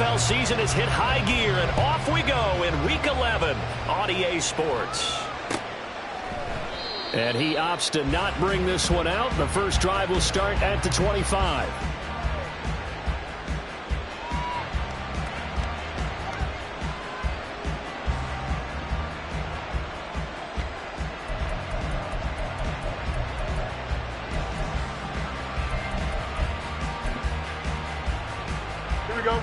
NFL season has hit high gear, and off we go in Week 11 on EA Sports. And he opts to not bring this one out. The first drive will start at the 25. Here we go.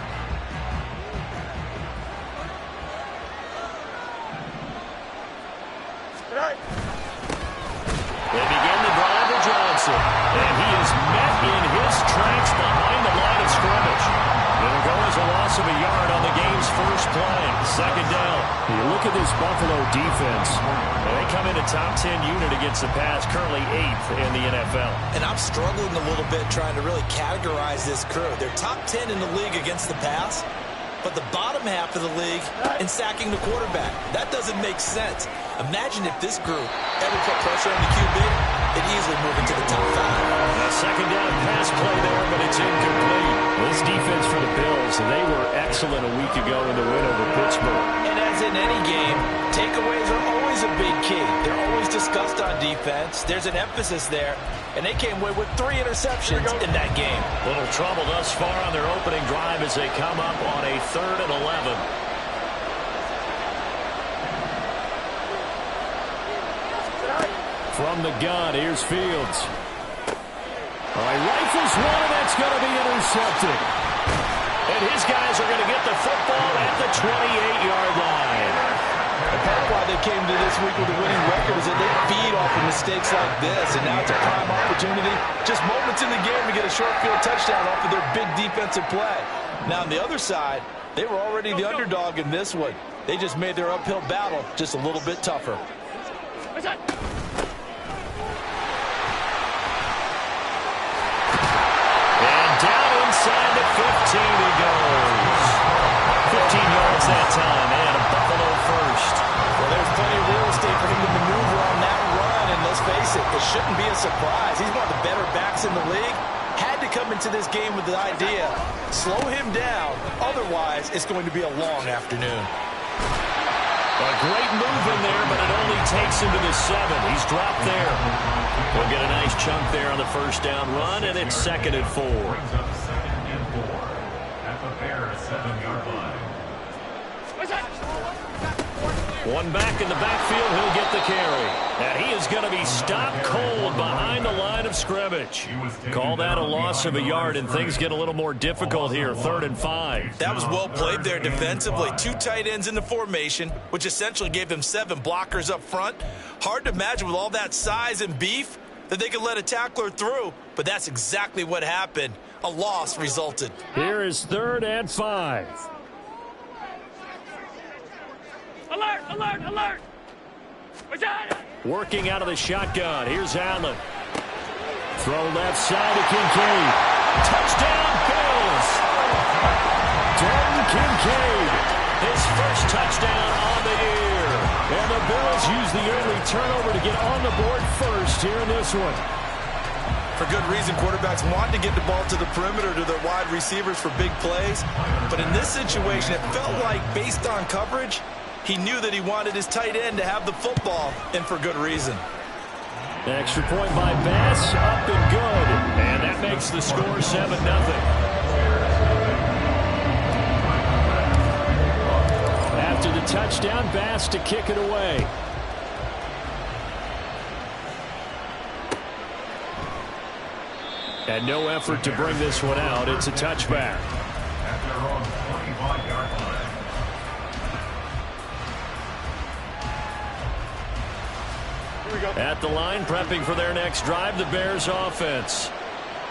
They begin the drive with Johnson, and he is met in his tracks behind the line of scrimmage. It'll go as a loss of a yard on the game's first play. Second down. You look at this Buffalo defense. They come in a top 10 unit against the pass, currently 8th in the NFL. And I'm struggling a little bit trying to really categorize this crew. They're top 10 in the league against the pass, but the bottom half of the league in sacking the quarterback. That doesn't make sense. Imagine if this group ever put pressure on the QB, it'd easily move into the top 5. A second down pass play there, but it's incomplete. This defense for the Bills, they were excellent a week ago in the win over Pittsburgh. And as in any game, takeaways are always a big key. They're always discussed on defense. There's an emphasis there, and they came away with 3 interceptions in that game. Little trouble thus far on their opening drive as they come up on a 3rd and 11. From the gun, here's Fields. All right, rifles one, and that's going to be intercepted. And his guys are going to get the football at the 28-yard line. And part of why they came to this week with a winning record is that they feed off of mistakes like this, and now it's a prime opportunity. Just moments in the game to get a short field touchdown off of their big defensive play. Now, on the other side, they were already the underdog in this one. They just made their uphill battle just a little bit tougher. Inside the 15 he goes. 15 yards that time, and a Buffalo first. Well, there's plenty of real estate for him to maneuver on that run, and let's face it, it shouldn't be a surprise. He's one of the better backs in the league. Had to come into this game with the idea, slow him down, otherwise it's going to be a long afternoon. A great move in there, but it only takes him to the 7. He's dropped there. We'll get a nice chunk there on the first down run, and it's 2nd and 4. One back in the backfield, he'll get the carry. And he is going to be stopped cold behind the line of scrimmage. Call that a loss of a yard, and things get a little more difficult here, 3rd and 5. That was well played there defensively. 2 tight ends in the formation, which essentially gave them 7 blockers up front. Hard to imagine with all that size and beef that they could let a tackler through, but that's exactly what happened. A loss resulted. Here is 3rd and 5. Alert, alert, alert! Working out of the shotgun. Here's Allen. Throw left side to Kincaid. Touchdown, Bills! Dalton Kincaid, his first touchdown on the year. And the Bills use the early turnover to get on the board first here in this one. For good reason, quarterbacks want to get the ball to the perimeter to their wide receivers for big plays. But in this situation, it felt like, based on coverage, he knew that he wanted his tight end to have the football, and for good reason. Extra point by Bass, up and good. And that makes the score 7-0. After the touchdown, Bass to kick it away. And no effort to bring this one out. It's a touchback. At their own 25-yard line. At the line, prepping for their next drive, the Bears offense.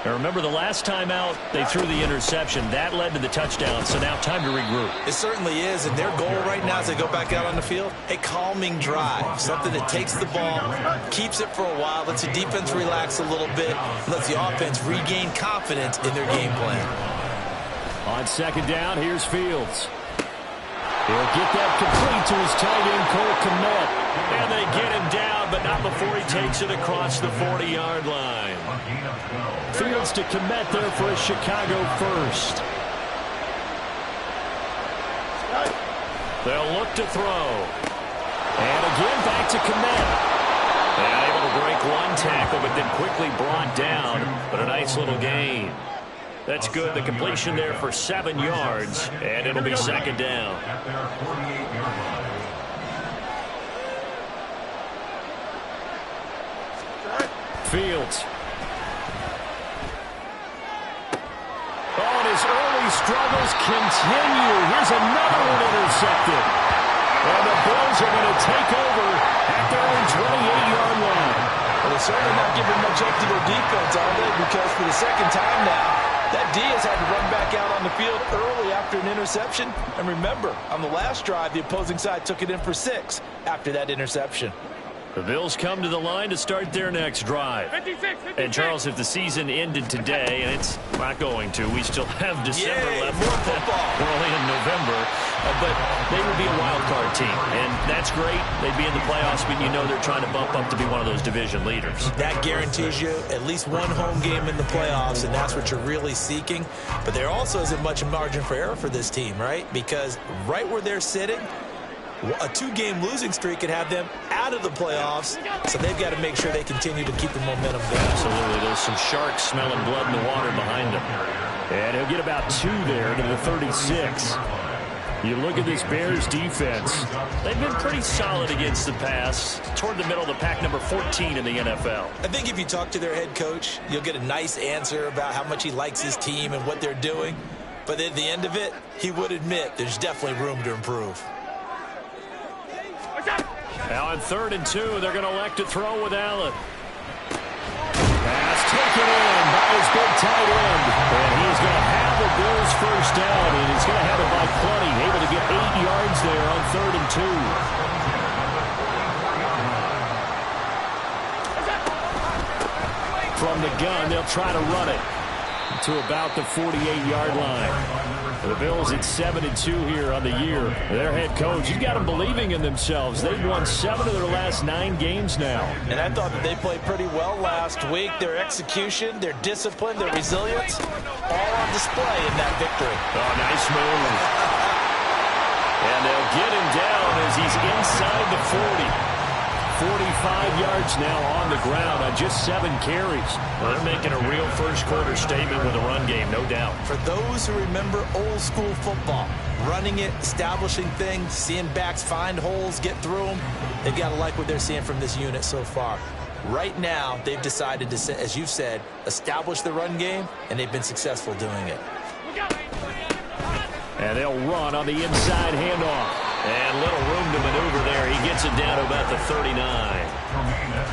Now remember, the last time out, they threw the interception. That led to the touchdown, so now time to regroup. It certainly is, and their goal right now as they go back out on the field, a calming drive, something that takes the ball, keeps it for a while, lets the defense relax a little bit, lets the offense regain confidence in their game plan. On 2nd down, here's Fields. He'll get that complete to his tight end, Cole Kmet. And they get him down, but not before he takes it across the 40-yard line. Fields to Kmet there for a Chicago first. They'll look to throw. And again, back to Kmet. And able to break one tackle, but then quickly brought down. But a nice little gain. That's good. The completion there for 7 yards. And it'll be second down. At their 48-yard line. Fields. Oh, and his early struggles continue. Here's another one intercepted. And the Bills are going to take over at their own 28-yard line. Well, they're certainly not giving much up to their defense, are they? Because for the second time now, that D has had to run back out on the field early after an interception. And remember, on the last drive, the opposing side took it in for 6 after that interception. The Bills come to the line to start their next drive. 56. And, Charles, if the season ended today, and it's not going to, we still have December left. More football. We're only in November. But they would be a wild card team. And that's great. They'd be in the playoffs, but you know they're trying to bump up to be one of those division leaders. That guarantees you at least one home game in the playoffs, and that's what you're really seeking. But there also isn't much margin for error for this team, right? Because right where they're sitting, a 2-game losing streak could have them out of the playoffs, so they've got to make sure they continue to keep the momentum going. Absolutely. There's some sharks smelling blood in the water behind them. And he'll get about 2 there to the 36. You look at this Bears defense. They've been pretty solid against the pass. Toward the middle of the pack, number 14 in the NFL. I think if you talk to their head coach, you'll get a nice answer about how much he likes his team and what they're doing. But at the end of it, he would admit there's definitely room to improve. Now on 3rd and 2, they're going to elect to throw with Allen. Pass taken in by his big tight end. And he's going to have the Bills first down, and he's going to have it by plenty. Able to get 8 yards there on 3rd and 2. From the gun, they'll try to run it to about the 48-yard line. The Bills at 7-2 here on the year. Their head coach, you got them believing in themselves. They've won 7 of their last 9 games now. And I thought that they played pretty well last week. Their execution, their discipline, their resilience, all on display in that victory. Oh, nice move. And they'll get him down as he's inside the 40. 45 yards now on the ground on just 7 carries. Well, they're making a real first-quarter statement with a run game, no doubt. For those who remember old-school football, running it, establishing things, seeing backs find holes, get through them, they've got to like what they're seeing from this unit so far. Right now, they've decided to, as you've said, establish the run game, and they've been successful doing it. And they'll run on the inside handoff. And little room to maneuver there. He gets it down to about the 39.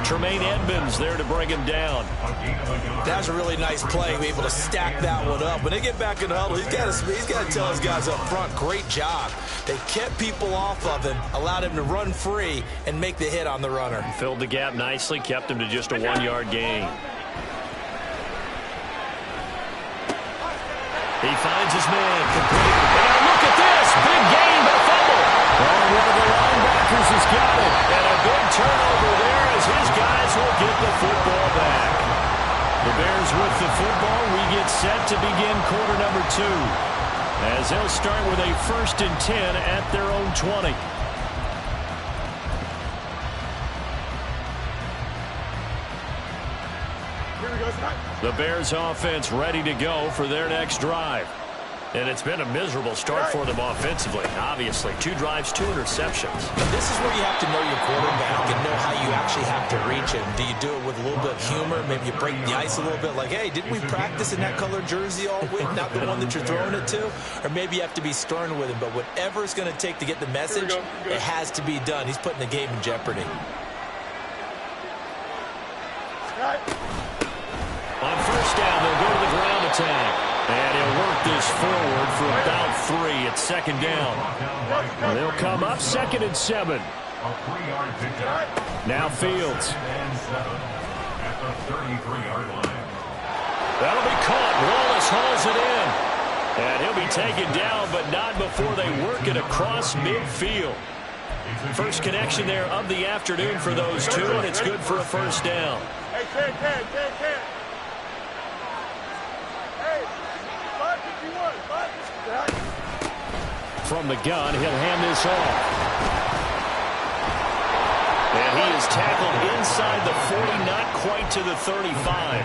Tremaine Edmonds there to bring him down. That's a really nice play, be able to stack that one up. When they get back in the huddle, he's got to tell his guys up front, great job. They kept people off of him, allowed him to run free, and make the hit on the runner. Filled the gap nicely, kept him to just a 1-yard gain. He finds his man complete. And look at this, big gain, but fumble. And one of the linebackers has got it. And a big turnover there as his guys will get the football back. The Bears with the football. We get set to begin quarter number 2. As they'll start with a 1st and 10 at their own 20. The Bears offense ready to go for their next drive. And it's been a miserable start for them offensively, obviously. 2 drives, 2 interceptions. And this is where you have to know your quarterback and know how you actually have to reach him. Do you do it with a little bit of humor? Maybe you break the ice a little bit like, hey, didn't we practice in that colored jersey all week? Not the one that you're throwing it to? Or maybe you have to be stern with him. But whatever it's going to take to get the message, it has to be done. He's putting the game in jeopardy. On 1st down, they'll go to the ground attack. And he'll work this forward for about 3 at 2nd down. They'll come up 2nd and 7. Now Fields. At the 33-yard line. That'll be caught. Wallace hauls it in. And he'll be taken down, but not before they work it across midfield. First connection there of the afternoon for those 2, and it's good for a 1st down. Hey, Ken. Hey, 551, 551. From the gun, he'll hand this off. And he is tackled inside the 40, not quite to the 35.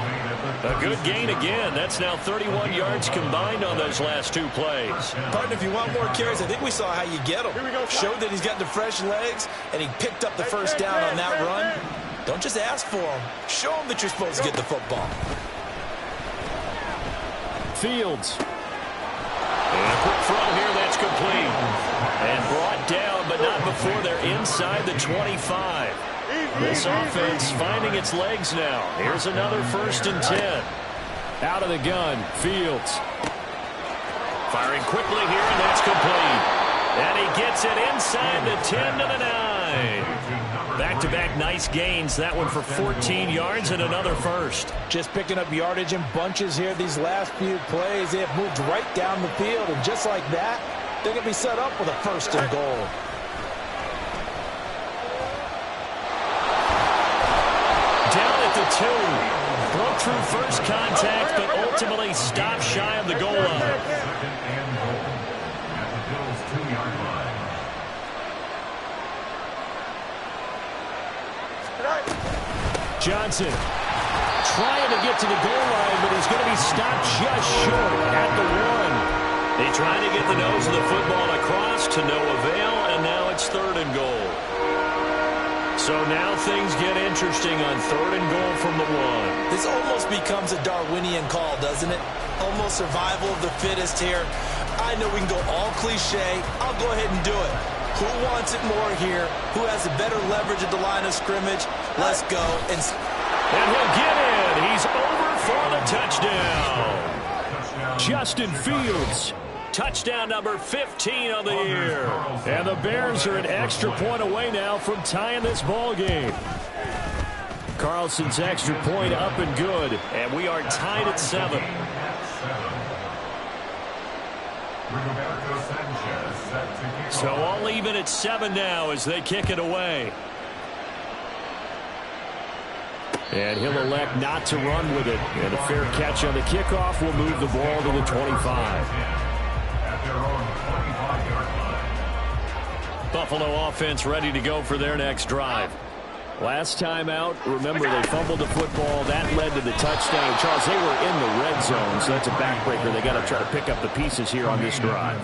A good gain again. That's now 31 yards combined on those last two plays. Partner, if you want more carries, I think we saw how you get them. Showed that he's got the fresh legs, and he picked up the first down on that run. Don't just ask for him. Show him that you're supposed to get the football. Fields. And a quick throw here that's complete. And brought down, but not before they're inside the 25. This offense finding its legs now. Here's another 1st and 10. Out of the gun, Fields. Firing quickly here, and that's complete. And he gets it inside the 10 to the 9. Back-to-back nice gains. That one for 14 yards and another first. Just picking up yardage in bunches here these last few plays. They have moved right down the field, and just like that, they're going to be set up with a 1st and goal. Down at the 2. Broke through first contact, but ultimately stopped shy of the goal line. 2nd and goal at the Bills' 2-yard line. Johnson trying to get to the goal line, but he's going to be stopped just short at the 1. They try to get the nose of the football across to no avail, and now it's 3rd and goal. So now things get interesting on 3rd and goal from the 1. This almost becomes a Darwinian call, doesn't it? Almost survival of the fittest here. I know we can go all cliche. I'll go ahead and do it. Who wants it more here? Who has a better leverage at the line of scrimmage? Let's go. And he'll get in. He's over for the touchdown. Justin Fields. Touchdown number 15 on the year. And the Bears are an extra point away now from tying this ball game. Carlson's extra point up and good. And we are tied at 7. So all even at 7 now as they kick it away. And he'll elect not to run with it. And a fair catch on the kickoff will move the ball to the 25. Buffalo offense ready to go for their next drive. Last time out, remember they fumbled the football. That led to the touchdown. Charles, they were in the red zone, so that's a backbreaker. They got to try to pick up the pieces here on this drive.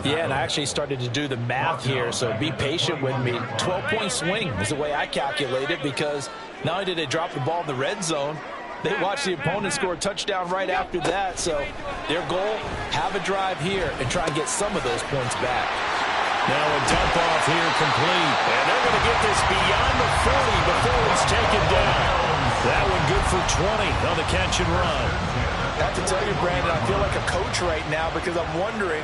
Yeah, and I actually started to do the math here, so be patient with me. 12-point swing is the way I calculate it, because not only did they drop the ball in the red zone, they watched the opponent score a touchdown right after that. So their goal, have a drive here and try and get some of those points back. Now a dump off here complete. And they're going to get this beyond the 40 before it's taken down. That one good for 20 on the catch and run. I have to tell you, Brandon, I feel like a coach right now because I'm wondering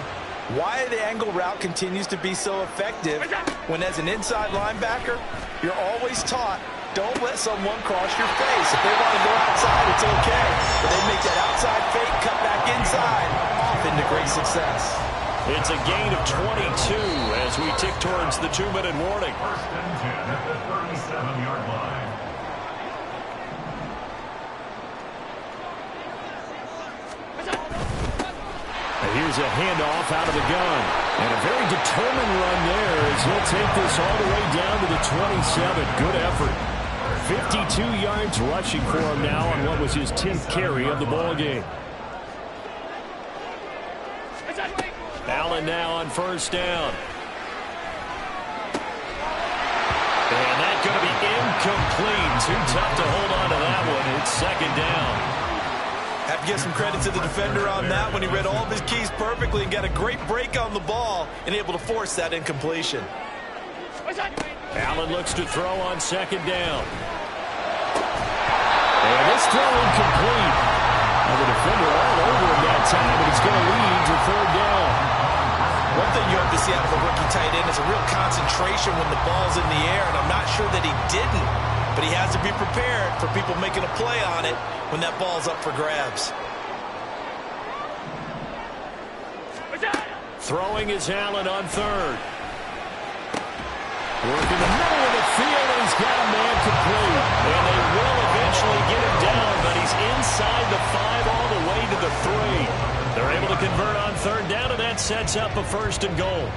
why the angle route continues to be so effective when as an inside linebacker, you're always taught, don't let someone cross your face. If they want to go outside, it's okay. But they make that outside fake, cut back inside, off into great success. It's a gain of 22 as we tick towards the 2-minute warning. 1st and 10 at the 37-yard line. Here's a handoff out of the gun. And a very determined run there as he'll take this all the way down to the 27. Good effort. 52 yards rushing for him now on what was his 10th carry of the ball game. Allen now on 1st down. And that's going to be incomplete. Too tough to hold on to that one. It's 2nd down. Have to give some credit to the defender on that when he read all of his keys perfectly and got a great break on the ball and able to force that incompletion. Allen looks to throw on 2nd down. And this throw incomplete. And the defender all over him that time, but he's going to lead to 3rd down. One thing you have to see out of a rookie tight end is a real concentration when the ball's in the air, and I'm not sure that he didn't, but he has to be prepared for people making a play on it when that ball's up for grabs. Throwing is Allen on 3rd. Working the middle of the field, and he's got a man complete. And they will eventually get him down, but he's inside the 5 all the way to the 3. They're able to convert on third down, and that sets up a first and goal.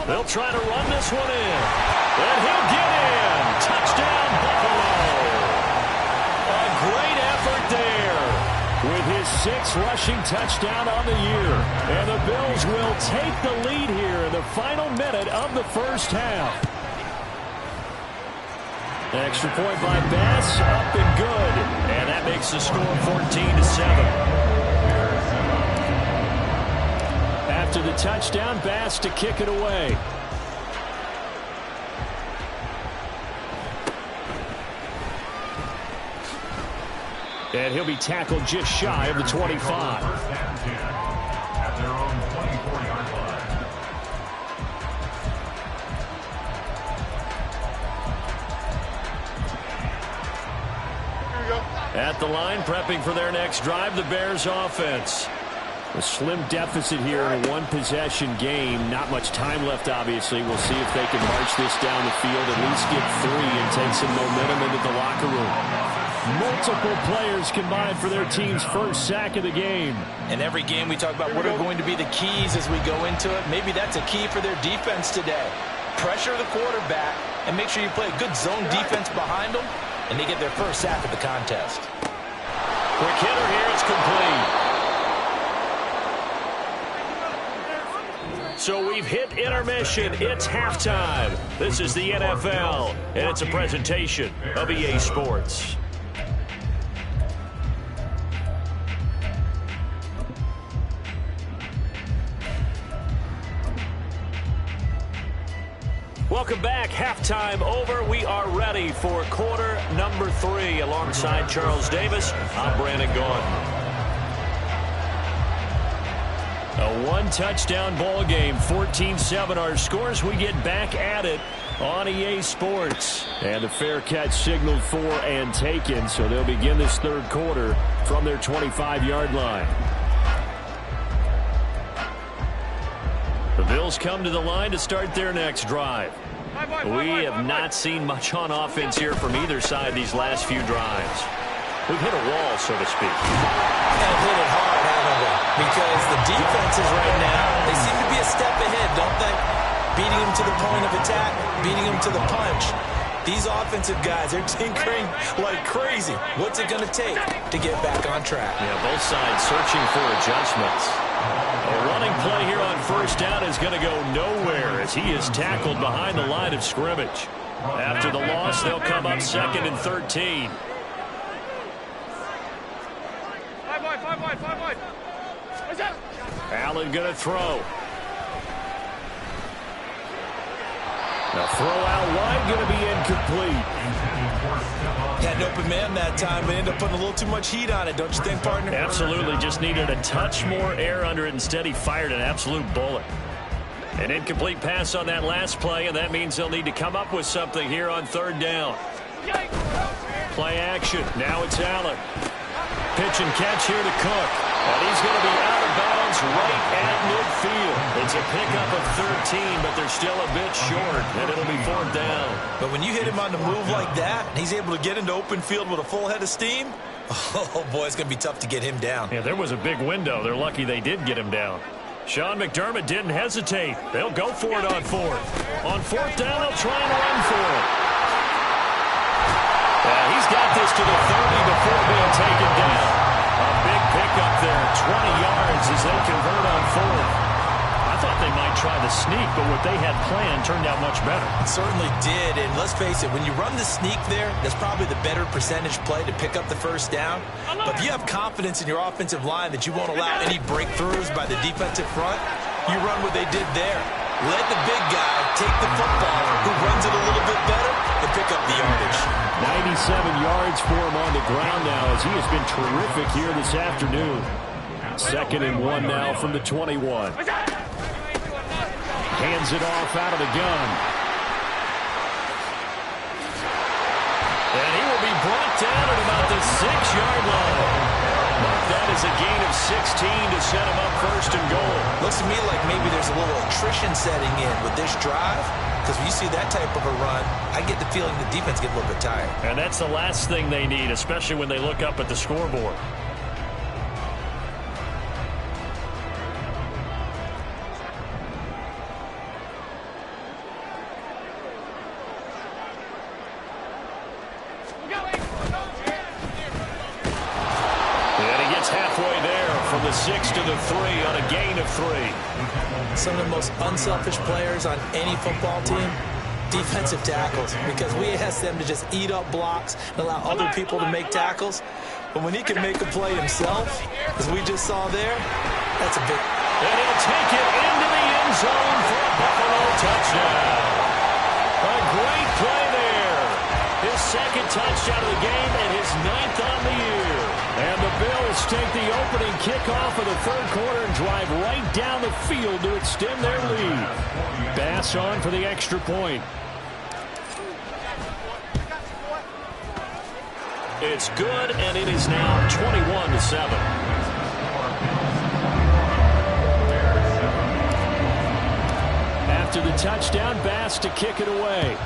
They'll try to run this one in. And he'll get in. Touchdown, Buffalo. A great effort there with his 6th rushing touchdown on the year. And the Bills will take the lead here in the final minute of the first half. Extra point by Bass, up and good. And that makes the score 14-7. After the touchdown, Bass to kick it away. And he'll be tackled just shy of the 25. At their own 24-yard line. At the line, prepping for their next drive, the Bears offense. A slim deficit here in a one-possession game. Not much time left, obviously. We'll see if they can march this down the field, at least get 3 and take some momentum into the locker room. Multiple players combined for their team's first sack of the game. In every game we talk about what are going to be the keys as we go into it. Maybe that's a key for their defense today. Pressure the quarterback and make sure you play a good zone defense behind them, and they get their first sack of the contest. Quick hitter here, it's complete. So we've hit intermission. It's halftime. This is the NFL, and it's a presentation of EA Sports. Welcome back. Halftime over. We are ready for quarter number 3. Alongside Charles Davis, I'm Brandon Gaudin. A one-touchdown ball game, 14-7 our scores. We get back at it on EA Sports. And a fair catch signaled for and taken, so they'll begin this third quarter from their 25-yard line. The Bills come to the line to start their next drive. We have not seen much on offense here from either side these last few drives. We've hit a wall, so to speak. And hit it hard, haven't we? Because the defenses right now, they seem to be a step ahead, don't they? Beating them to the point of attack, beating them to the punch. These offensive guys, they're tinkering like crazy. What's it going to take to get back on track? Yeah, both sides searching for adjustments. A running play here on first down is going to go nowhere as he is tackled behind the line of scrimmage. After the loss, they'll come up 2nd and 13. 5 wide. Allen going to throw. The throw out wide going to be incomplete. Had an open man that time, but ended up putting a little too much heat on it, don't you think, partner? Absolutely. Just needed a touch more air under it. Instead, he fired an absolute bullet. An incomplete pass on that last play, and that means they'll need to come up with something here on third down. Play action. Now it's Allen. Pitch and catch here to Cook. And he's going to be out of bounds right at midfield. It's a pickup of 13, but they're still a bit short, and it'll be 4th down. But when you hit him on the move like that, and he's able to get into open field with a full head of steam, oh, boy, it's going to be tough to get him down. Yeah, there was a big window. They're lucky they did get him down. Sean McDermott didn't hesitate. They'll go for it on 4th. On 4th down, they'll try and run for it. He's got this to the 30 before being taken down. A big pickup there, 20 yards as they convert on 4th. I thought they might try the sneak, but what they had planned turned out much better. It certainly did, and let's face it, when you run the sneak there, that's probably the better percentage play to pick up the first down. But if you have confidence in your offensive line that you won't allow any breakthroughs by the defensive front, you run what they did there. Let the big guy take the football, who runs it a little bit better, and pick up the yardage. 97 yards for him on the ground now as he has been terrific here this afternoon. 2nd and 1 now from the 21. Hands it off out of the gun. And he will be brought down at about the 6-yard line. Mark that has a gain of 16 to set him up first and goal. Looks to me like maybe there's a little attrition setting in with this drive, because when you see that type of a run, I get the feeling the defense gets a little bit tired. And that's the last thing they need, especially when they look up at the scoreboard. Halfway there from the 6 to the 3 on a gain of 3. Some of the most unselfish players on any football team, defensive tackles, because we ask them to just eat up blocks and allow other people to make tackles. But when he can make a play himself, as we just saw there, that's a big... And he'll take it into the end zone for a Buffalo touchdown. A great play there. His second touchdown of the game and his 9th on the year. And the Bills take the opening kickoff of the third quarter and drive right down the field to extend their lead. Bass on for the extra point. It's good, and it is now 21-7. After the touchdown, Bass to kick it away.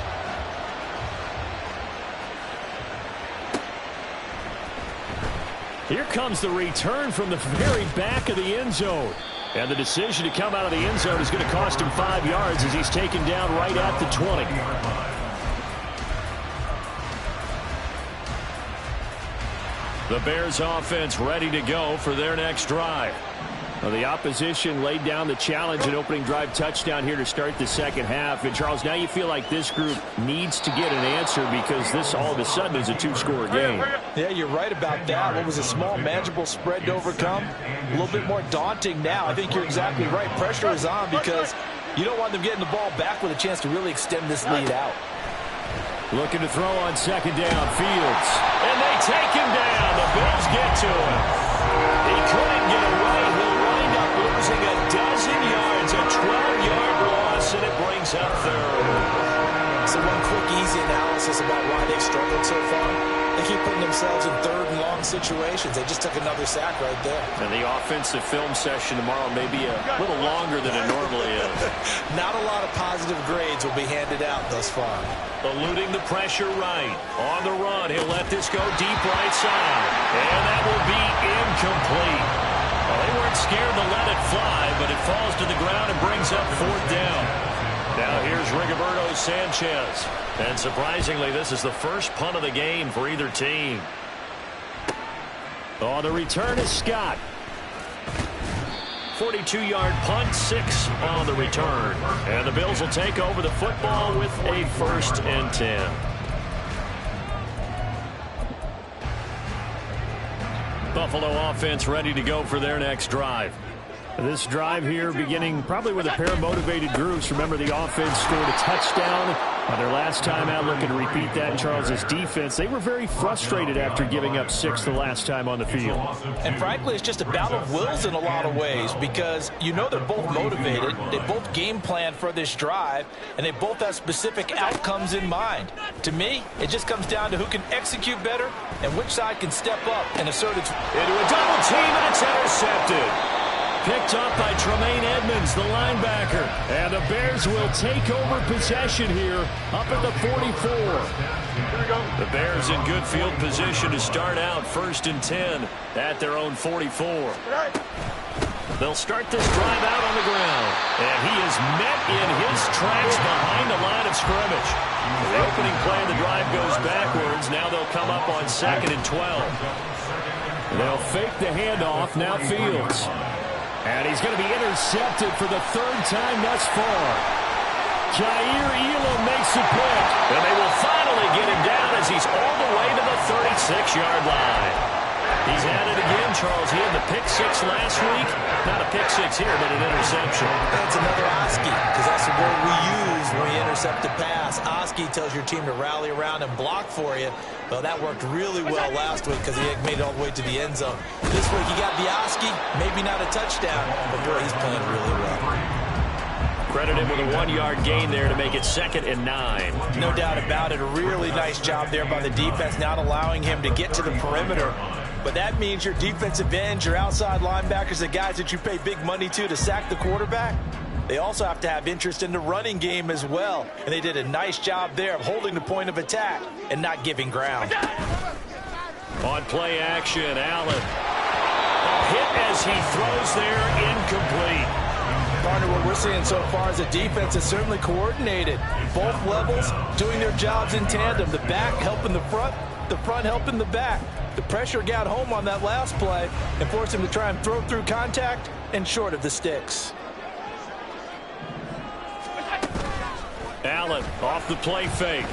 Here comes the return from the very back of the end zone. And the decision to come out of the end zone is going to cost him 5 yards as he's taken down right at the 20. The Bears offense ready to go for their next drive. Well, the opposition laid down the challenge and opening drive touchdown here to start the second half. And, Charles, now you feel like this group needs to get an answer because this all of a sudden is a two-score game. Yeah, you're right about that. What was a small, manageable spread to overcome? A little bit more daunting now. I think you're exactly right. Pressure is on because you don't want them getting the ball back with a chance to really extend this lead out. Looking to throw on second down, Fields. And they take him down. The Bills get to him. He couldn't get away. He'll wind up losing a dozen yards, a 12-yard loss, and it brings up third. So one quick, easy analysis about why they've struggled so far. They keep putting themselves in third and long situations. They just took another sack right there. And the offensive film session tomorrow may be a little longer than it normally is. Not a lot of positive grades will be handed out thus far. Eluding the pressure right. On the run, he'll let this go deep right side. And that will be incomplete. Well, they weren't scared to let it fly, but it falls to the ground and brings up fourth down. Now here's Rigoberto Sanchez. And surprisingly, this is the first punt of the game for either team. Oh, the return is Scott. 42-yard punt, 6 on the return. And the Bills will take over the football with a 1st and 10. Buffalo offense ready to go for their next drive. This drive here beginning probably with a pair of motivated groups. Remember, the offense scored a touchdown on their last time out. Looking to repeat that in Charles's defense. They were very frustrated after giving up 6 the last time on the field. And frankly, it's just a battle of wills in a lot of ways because you know they're both motivated. They both game plan for this drive, and they both have specific outcomes in mind. To me, it just comes down to who can execute better and which side can step up and assert its... Into a double team, and it's intercepted. Picked up by Tremaine Edmonds, the linebacker. And the Bears will take over possession here up at the 44. The Bears in good field position to start out 1st and 10 at their own 44. They'll start this drive out on the ground. And he is met in his tracks behind the line of scrimmage. The opening play of the drive goes backwards. Now they'll come up on 2nd and 12. They'll fake the handoff. Now Fields. And he's going to be intercepted for the 3rd time thus far. Jair Elam makes the pick. And they will finally get him down as he's all the way to the 36-yard line. He's at it again, Charles. He had the pick 6 last week. Not a pick 6 here, but an interception. That's another Oski, because that's the word we use when we intercept a pass. Oski tells your team to rally around and block for you. Well, that worked really well last week because he made it all the way to the end zone. This week he got the Oski, maybe not a touchdown, but boy, he's playing really well. Credit him with a 1-yard gain there to make it 2nd and 9. No doubt about it. A really nice job there by the defense, not allowing him to get to the perimeter. But that means your defensive ends, your outside linebackers, the guys that you pay big money to sack the quarterback, they also have to have interest in the running game as well. And they did a nice job there of holding the point of attack and not giving ground. On play action, Allen. A hit as he throws there, incomplete. Partner, what we're seeing so far is the defense is certainly coordinated. Both levels doing their jobs in tandem. The back helping the front helping the back. The pressure got home on that last play and forced him to try and throw through contact and short of the sticks. Allen off the play fake.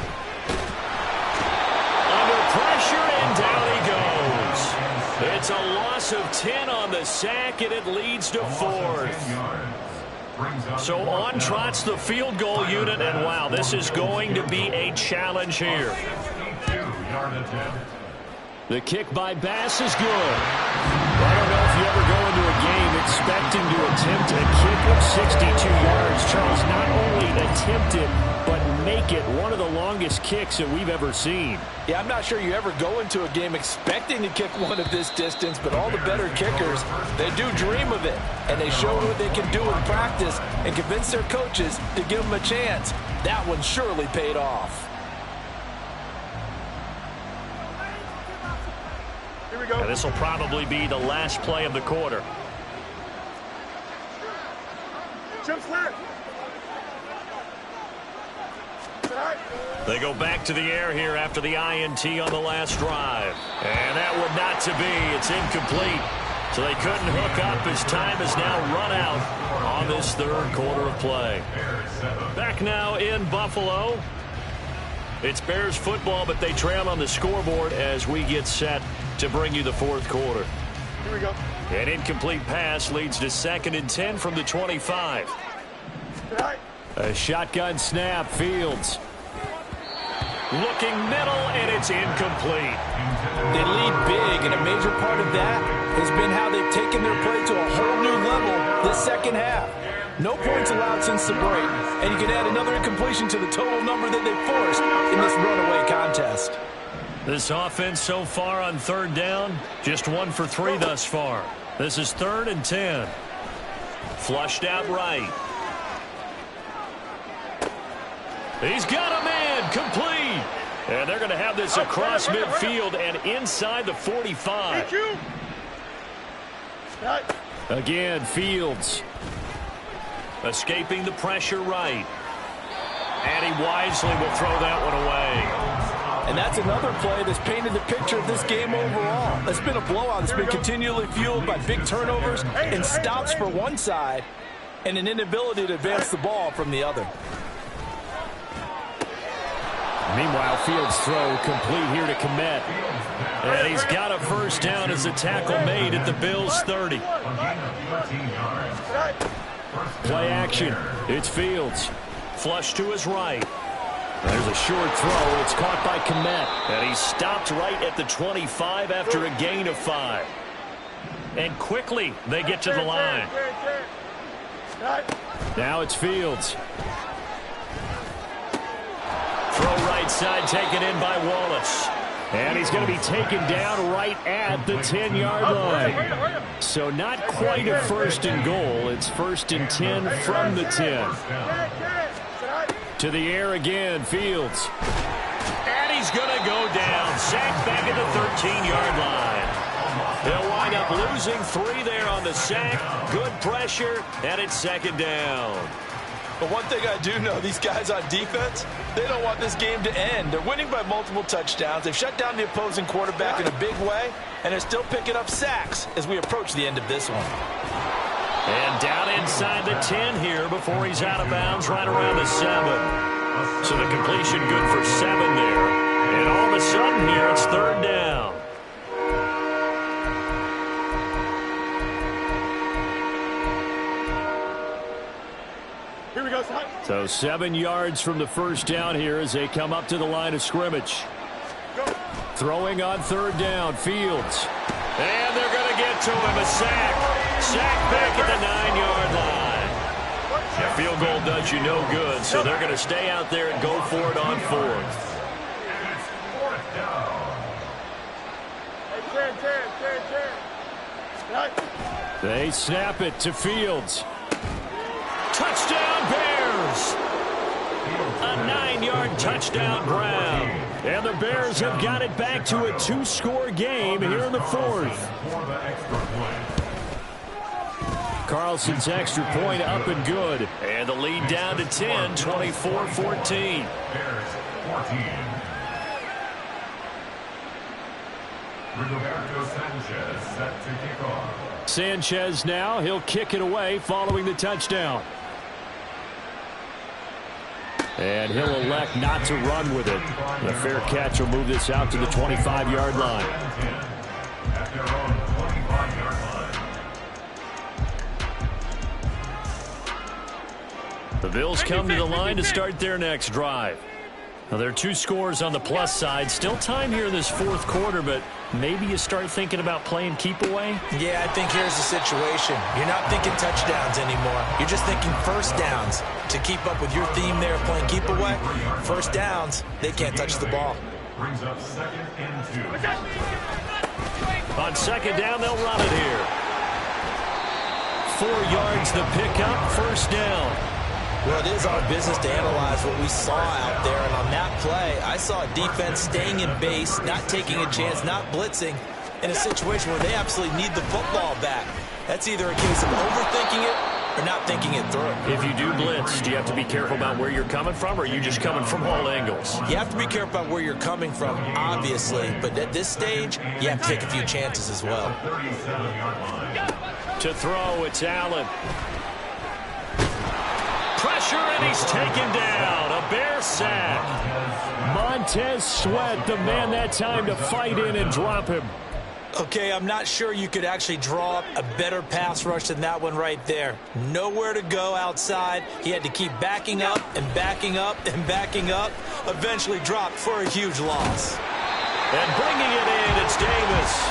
Under pressure, and down he goes. It's a loss of 10 on the sack, and it leads to 4th. So on trots the field goal unit, and wow, this is going to be a challenge here. The kick by Bass is good. I don't know if you ever go into a game expecting to attempt a kick of 62 yards. Charles, not only attempt it, but make it one of the longest kicks that we've ever seen. Yeah, I'm not sure you ever go into a game expecting to kick one of this distance, but all the better kickers, they do dream of it. And they show what they can do in practice and convince their coaches to give them a chance. That one surely paid off. And this will probably be the last play of the quarter. They go back to the air here after the INT on the last drive. And that would not to be. It's incomplete. So they couldn't hook up as time has now run out on this third quarter of play. Back now in Buffalo. It's Bears football, but they trail on the scoreboard as we get set to bring you the fourth quarter. Here we go. An incomplete pass leads to 2nd and 10 from the 25. A shotgun snap, Fields. Looking middle, and it's incomplete. They lead big, and a major part of that has been how they've taken their play to a whole new level this second half. No points allowed since the break, and you can add another incompletion to the total number that they forced in this runaway contest. This offense so far on third down, just 1 for 3 thus far. This is 3rd and 10. Flushed out right. He's got a man, complete. And they're going to have this across midfield and inside the 45. Again, Fields. Escaping the pressure right. And he wisely will throw that one away. And that's another play that's painted the picture of this game overall. It's been a blowout. It's been continually fueled by big turnovers and stops for one side and an inability to advance the ball from the other. Meanwhile, Fields' throw complete here to Kmet. And he's got a first down as the tackle made at the Bills' 30. Play action. It's Fields. Flush to his right. There's a short throw. It's caught by Kmet. And he's stopped right at the 25 after a gain of 5. And quickly they get to the line. Now it's Fields. Throw right side taken in by Wallace. And he's going to be taken down right at the 10-yard line. So not quite a 1st and goal. It's 1st and 10 from the 10. To the air again, Fields. And he's going to go down. Sacked back at the 13-yard line. They'll wind up losing 3 there on the sack. Good pressure, and it's 2nd down. But one thing I do know, these guys on defense, they don't want this game to end. They're winning by multiple touchdowns. They've shut down the opposing quarterback in a big way, and they're still picking up sacks as we approach the end of this one. And down inside the 10 here before he's out of bounds right around the 7. So the completion good for 7 there. And all of a sudden here, it's 3rd down. Here we go, son. So 7 yards from the first down here as they come up to the line of scrimmage. Go. Throwing on 3rd down, Fields. And they're going to get to him, a sack. Sack back at the 9-yard line. A field goal does you no good, so they're going to stay out there and go for it on 4th. Hey, 10. They snap it to Fields. Touchdown Bears! A 9-yard touchdown grab. And the Bears have got it back to a 2-score game here in the fourth. Carlson's extra point up and good. And the lead down to 10, 24-14. Roberto Sanchez set to kick off. Sanchez now, he'll kick it away following the touchdown. And he'll elect not to run with it. The fair catch will move this out to the 25-yard line. At their own 25-yard line. The Bills come to the line to start their next drive. Now, there are 2 scores on the plus side. Still time here in this fourth quarter, but maybe you start thinking about playing keep away? Yeah, I think here's the situation. You're not thinking touchdowns anymore. You're just thinking first downs. To keep up with your theme there of playing keep away, first downs, they can't touch the ball. Brings up 2nd and 2. On second down, they'll run it here. 4 yards the pickup, first down. Well, it is our business to analyze what we saw out there, and on that play, I saw a defense staying in base, not taking a chance, not blitzing, in a situation where they absolutely need the football back. That's either a case of overthinking it or not thinking it through. If you do blitz, do you have to be careful about where you're coming from, or are you just coming from all angles? You have to be careful about where you're coming from, obviously, but at this stage, you have to take a few chances as well. To throw, it's Allen. Pressure, and he's taken down. A Bear sack. Montez Sweat, the man that time to fight in and drop him. Okay, I'm not sure you could actually draw up a better pass rush than that one right there. Nowhere to go outside. He had to keep backing up and backing up and backing up. Eventually dropped for a huge loss. And bringing it in, it's Davis.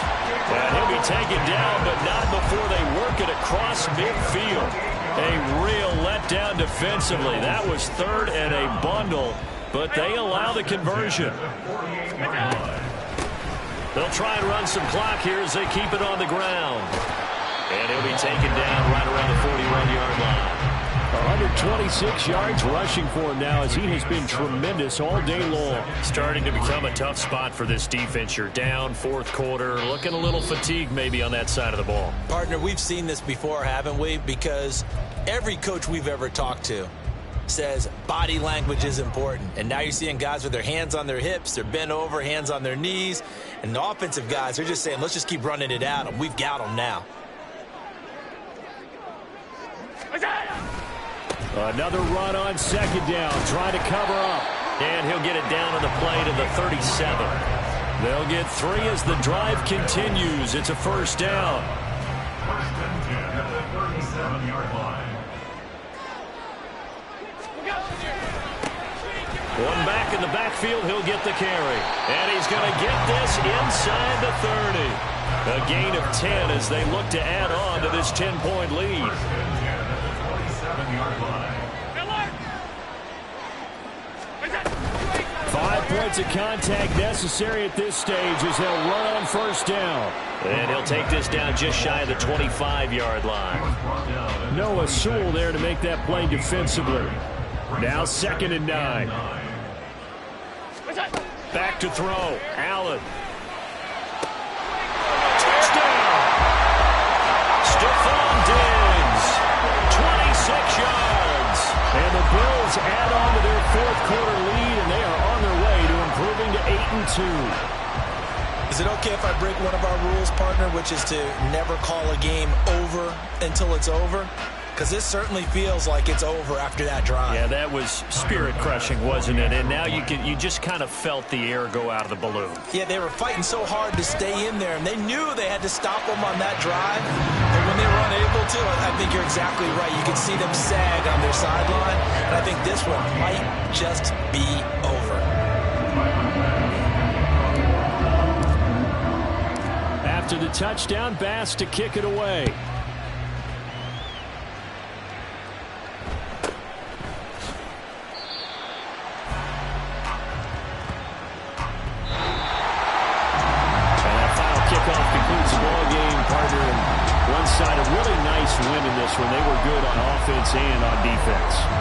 And he'll be taken down, but not before they work it across midfield. A real letdown defensively. That was third and a bundle, but they allow the conversion. They'll try and run some clock here as they keep it on the ground. And he'll be taken down right around the 41-yard line. 126 yards rushing for him now as he has been tremendous all day long. Starting to become a tough spot for this defense. You're down fourth quarter, looking a little fatigued maybe on that side of the ball. Partner, we've seen this before, haven't we? Because every coach we've ever talked to says body language is important. And now you're seeing guys with their hands on their hips, they're bent over, hands on their knees. And the offensive guys, they're just saying, let's just keep running it at them. We've got them now. Another run on second down, trying to cover up. And he'll get it down on the play to the 37. They'll get 3 as the drive continues. It's a first down. First and 10 at the 37-yard line. One back in the backfield, he'll get the carry. And he's going to get this inside the 30. A gain of 10 as they look to add on to this 10-point lead. 5 points of contact necessary at this stage as they'll run on first down. And he'll take this down just shy of the 25-yard line. Noah Sewell there to make that play defensively. Now 2nd and 9. Back to throw. Allen. Touchdown! Stephon Diggs. 26 yards. And the Bills add on to their fourth quarter lead, and they are on their way to improving to 8-2. Is it okay if I break one of our rules, partner, which is to never call a game over until it's over? Because this certainly feels like it's over after that drive. Yeah, that was spirit-crushing, wasn't it? And now you just kind of felt the air go out of the balloon. Yeah, they were fighting so hard to stay in there, and they knew they had to stop them on that drive. But when they were unable to, I think you're exactly right. You could see them sag on their sideline, and I think this one might just be over. After the touchdown, Bass to kick it away. nice win in this one. They were good on offense and on defense.